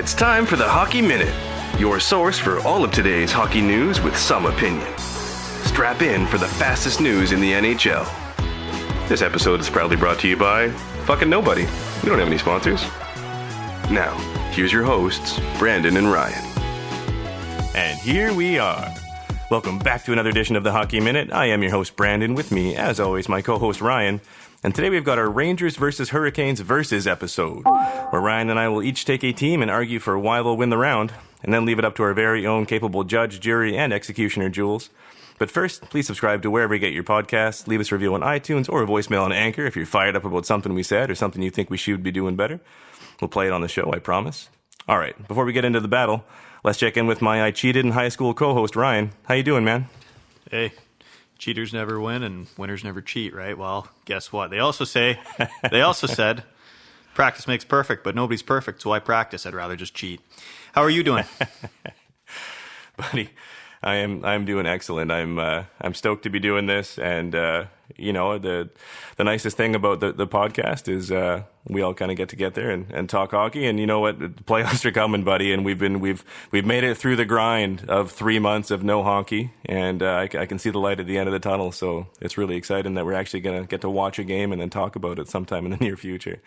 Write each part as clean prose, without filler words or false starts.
It's time for the Hockey Minute, your source for all of today's hockey news with some opinion. Strap in for the fastest news in the NHL. This episode is proudly brought to you by fucking nobody. We don't have any sponsors. Now, here's your hosts, Brandon and Ryan. And here we are. Welcome back to another edition of the Hockey Minute. I am your host, Brandon. With me, as always, my co-host, Ryan. And today we've got our Rangers versus Hurricanes versus episode, where Ryan and I will each take a team and argue for why they'll win the round, and then leave it up to our very own capable judge, jury, and executioner, Jules. But first, please subscribe to wherever you get your podcasts, leave us a review on iTunes or a voicemail on Anchor if you're fired up about something we said or something you think we should be doing better. We'll play it on the show, I promise. All right, before we get into the battle, let's check in with my I cheated in high school co-host, Ryan. How you doing, man? Hey, cheaters never win and winners never cheat, right? Well, guess what? They also said, practice makes perfect, but nobody's perfect, so why practice? I'd rather just cheat. How are you doing? Buddy, I'm doing excellent. I'm stoked to be doing this, and the nicest thing about the podcast is we all kind of get to get there and talk hockey. And you know what, the playoffs are coming, buddy, and we've made it through the grind of 3 months of no hockey, and I can see the light at the end of the tunnel. So it's really exciting that we're actually gonna get to watch a game and then talk about it sometime in the near future.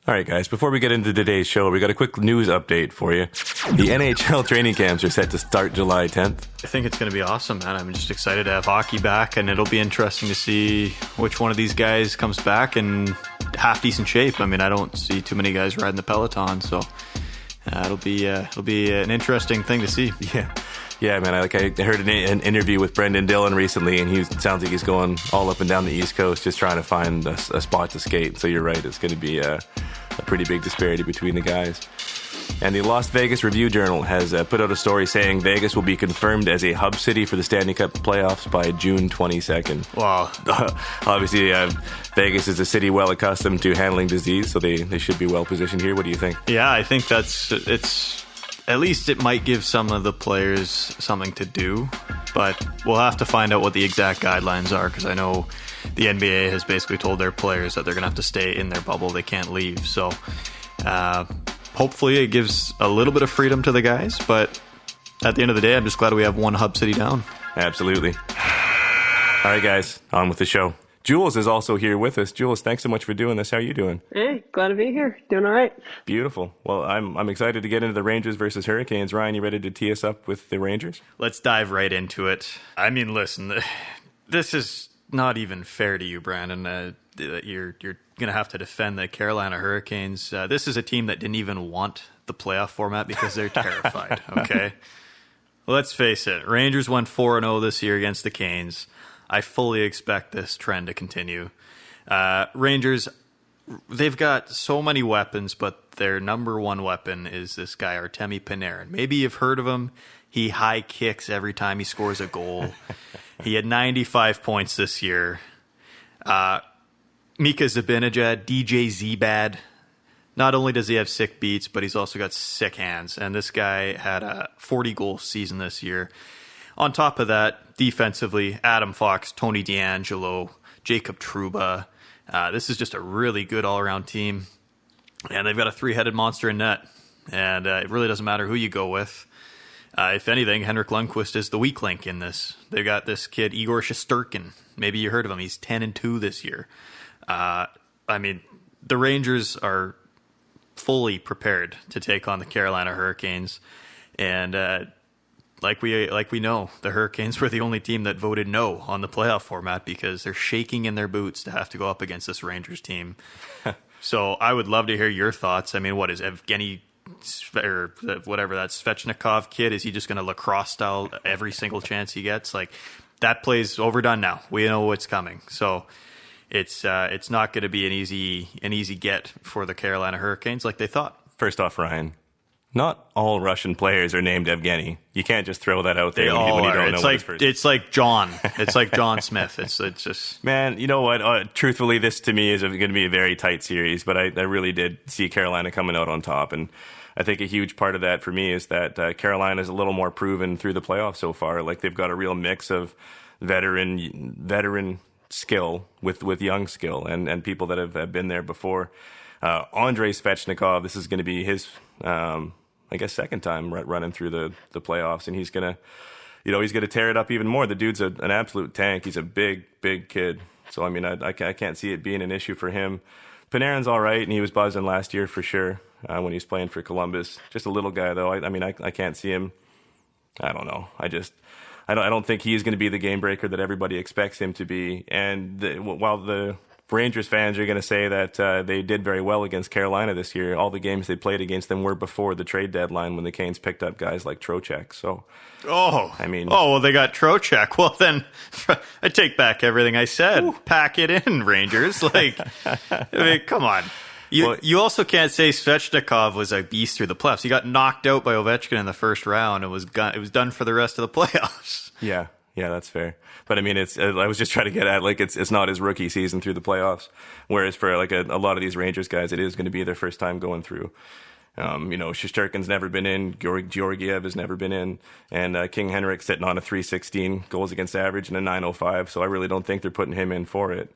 All right, guys, before we get into today's show, we got a quick news update for you. The NHL training camps are set to start July 10th. I think it's going to be awesome, man. I'm just excited to have hockey back, and it'll be interesting to see which one of these guys comes back in half-decent shape. I mean, I don't see too many guys riding the Peloton, so it'll be an interesting thing to see. Yeah, man. I heard an interview with Brendan Dillon recently, and he sounds like he's going all up and down the East Coast just trying to find a spot to skate. So you're right, it's going to be a pretty big disparity between the guys. And the Las Vegas Review-Journal has put out a story saying Vegas will be confirmed as a hub city for the Stanley Cup playoffs by June 22nd. Wow. Obviously, Vegas is a city well accustomed to handling disease, so they should be well positioned here. What do you think? Yeah, I think it's at least it might give some of the players something to do, but we'll have to find out what the exact guidelines are, because I know the NBA has basically told their players that they're going to have to stay in their bubble. They can't leave. So hopefully it gives a little bit of freedom to the guys, but at the end of the day, I'm just glad we have one hub city down. Absolutely. All right, guys, on with the show. Jules is also here with us. Jules, thanks so much for doing this. How are you doing? Hey, glad to be here. Doing all right. Beautiful. Well, I'm excited to get into the Rangers versus Hurricanes. Ryan, you ready to tee us up with the Rangers? Let's dive right into it. I mean, listen, this is not even fair to you, Brandon. You're going to have to defend the Carolina Hurricanes. This is a team that didn't even want the playoff format because they're terrified, okay? Let's face it. Rangers went 4-0 this year against the Canes. I fully expect this trend to continue. Rangers, they've got so many weapons, but their number one weapon is this guy, Artemi Panarin. Maybe you've heard of him. He high kicks every time he scores a goal. He had 95 points this year. Mika Zibanejad, DJ Zbad. Not only does he have sick beats, but he's also got sick hands. And this guy had a 40-goal season this year. On top of that, defensively, Adam Fox, Tony DeAngelo, Jacob Trouba. This is just a really good all-around team. And they've got a three-headed monster in net. And it really doesn't matter who you go with. If anything, Henrik Lundqvist is the weak link in this. They've got this kid, Igor Shesterkin. Maybe you heard of him. He's 10-2 this year. I mean, the Rangers are fully prepared to take on the Carolina Hurricanes. And like we know, the Hurricanes were the only team that voted no on the playoff format because they're shaking in their boots to have to go up against this Rangers team. So I would love to hear your thoughts. I mean, what is Evgeny or whatever that Svechnikov kid? Is he just going to lacrosse style every single chance he gets? Like, that play's overdone now. We know what's coming. So it's not going to be an easy get for the Carolina Hurricanes like they thought. First off, Ryan, not all Russian players are named Evgeny. You can't just throw that out there when you don't know what his first. It's like John. It's like John Smith. It's just... Man, you know what? Truthfully, this to me is going to be a very tight series, but I really did see Carolina coming out on top. And I think a huge part of that for me is that Carolina is a little more proven through the playoffs so far. Like, they've got a real mix of veteran skill with young skill and people that have been there before. Andrei Svechnikov, this is going to be his I guess, second time running through the playoffs, and he's gonna tear it up even more. The dude's an absolute tank. He's a big kid. So I mean, I can't see it being an issue for him. Panarin's all right, and he was buzzing last year for sure when he was playing for Columbus. Just a little guy though. I can't see him. I don't know. I don't think he's going to be the game breaker that everybody expects him to be. And while the Rangers fans are going to say that they did very well against Carolina this year, all the games they played against them were before the trade deadline when the Canes picked up guys like Trocheck. So, well, they got Trocheck. Well, then I take back everything I said. Ooh. Pack it in, Rangers. Like, I mean, come on. You also can't say Svechnikov was a beast through the playoffs. He got knocked out by Ovechkin in the first round. It was done for the rest of the playoffs. Yeah, that's fair. But I mean, I was just trying to get at, like, it's not his rookie season through the playoffs. Whereas for like a lot of these Rangers guys, it is going to be their first time going through. Shesterkin's never been in. Georgiev has never been in. And King Henrik sitting on a 316 goals against average and a 905. So I really don't think they're putting him in for it.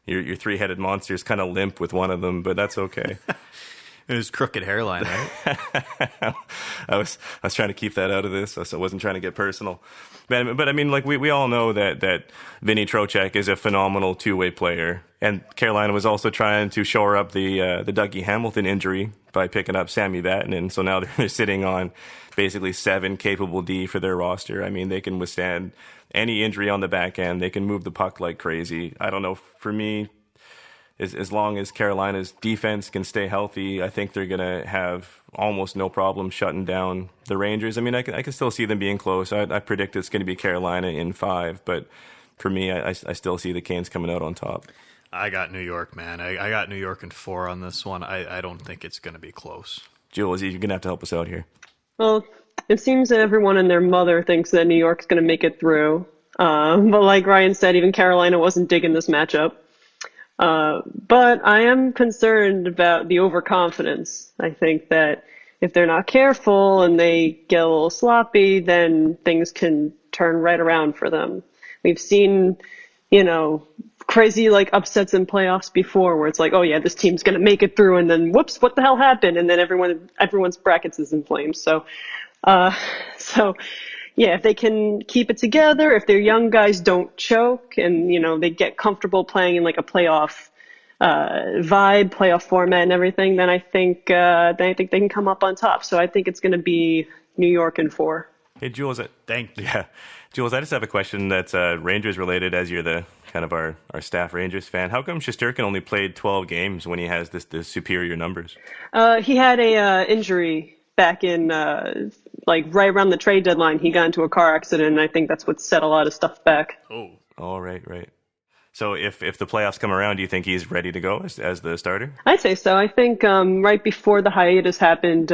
Your three-headed monster's kind of limp with one of them, but that's okay. It was crooked hairline, right? I was trying to keep that out of this, so I wasn't trying to get personal. But I mean, like, we all know that Vinny Trocheck is a phenomenal two-way player, and Carolina was also trying to shore up the Dougie Hamilton injury by picking up Sammy Vatanen. So now they're sitting on basically 7 capable D for their roster. I mean, they can withstand any injury on the back end. They can move the puck like crazy. I don't know. For me, as long as Carolina's defense can stay healthy, I think they're going to have almost no problem shutting down the Rangers. I mean, I can still see them being close. I predict it's going to be Carolina in 5, but for me, I still see the Canes coming out on top. I got New York, man. I got New York in 4 on this one. I don't think it's going to be close. Jules, you're going to have to help us out here. Well, it seems that everyone and their mother thinks that New York's going to make it through. But like Ryan said, even Carolina wasn't digging this matchup. But I am concerned about the overconfidence. I think that if they're not careful and they get a little sloppy, then things can turn right around for them. We've seen, crazy like upsets in playoffs before where it's like, oh yeah, this team's going to make it through, and then whoops, what the hell happened? And then everyone's brackets is in flames. So yeah, if they can keep it together, if their young guys don't choke and, they get comfortable playing in like a playoff vibe, playoff format and everything, then I think they can come up on top. So I think it's going to be New York in 4. Hey, Jules, thank you. Yeah. Jules, I just have a question that's Rangers related, as you're the kind of our staff Rangers fan. How come Shesterkin only played 12 games when he has the superior numbers? He had a injury back in right around the trade deadline. He got into a car accident, and I think that's what set a lot of stuff back. Oh, right. So if the playoffs come around, do you think he's ready to go as the starter? I'd say so. I think right before the hiatus happened,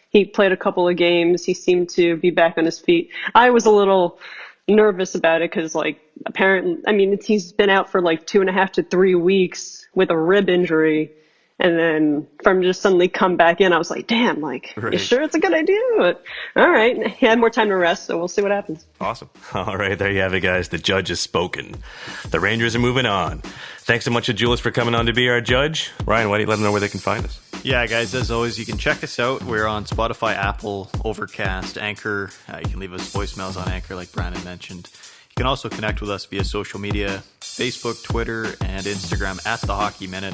he played a couple of games. He seemed to be back on his feet. I was a little nervous about it because, he's been out for 2.5 to 3 weeks with a rib injury. And then from just suddenly come back in, I was like, damn, You sure it's a good idea? But all right. He had more time to rest, so we'll see what happens. Awesome. All right, there you have it, guys. The judge has spoken. The Rangers are moving on. Thanks so much to Jules for coming on to be our judge. Ryan, why don't you let them know where they can find us? Yeah, guys, as always, you can check us out. We're on Spotify, Apple, Overcast, Anchor. You can leave us voicemails on Anchor, like Brandon mentioned. You can also connect with us via social media, Facebook, Twitter, and Instagram at The Hockey Minute.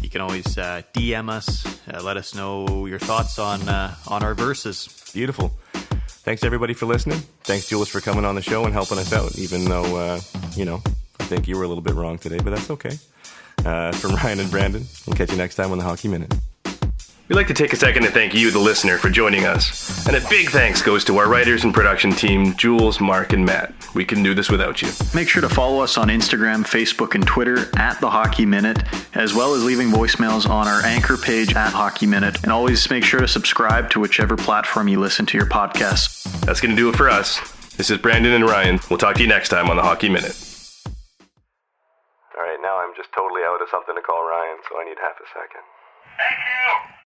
You can always DM us, let us know your thoughts on our verses. Beautiful. Thanks, everybody, for listening. Thanks, Jules, for coming on the show and helping us out, even though, I think you were a little bit wrong today, but that's okay. From Ryan and Brandon, we'll catch you next time on The Hockey Minute. We'd like to take a second to thank you, the listener, for joining us. And a big thanks goes to our writers and production team, Jules, Mark, and Matt. We couldn't do this without you. Make sure to follow us on Instagram, Facebook, and Twitter at The Hockey Minute, as well as leaving voicemails on our Anchor page at Hockey Minute. And always make sure to subscribe to whichever platform you listen to your podcasts. That's going to do it for us. This is Brandon and Ryan. We'll talk to you next time on The Hockey Minute. All right, now I'm just totally out of something to call Ryan, so I need half a second. Thank you.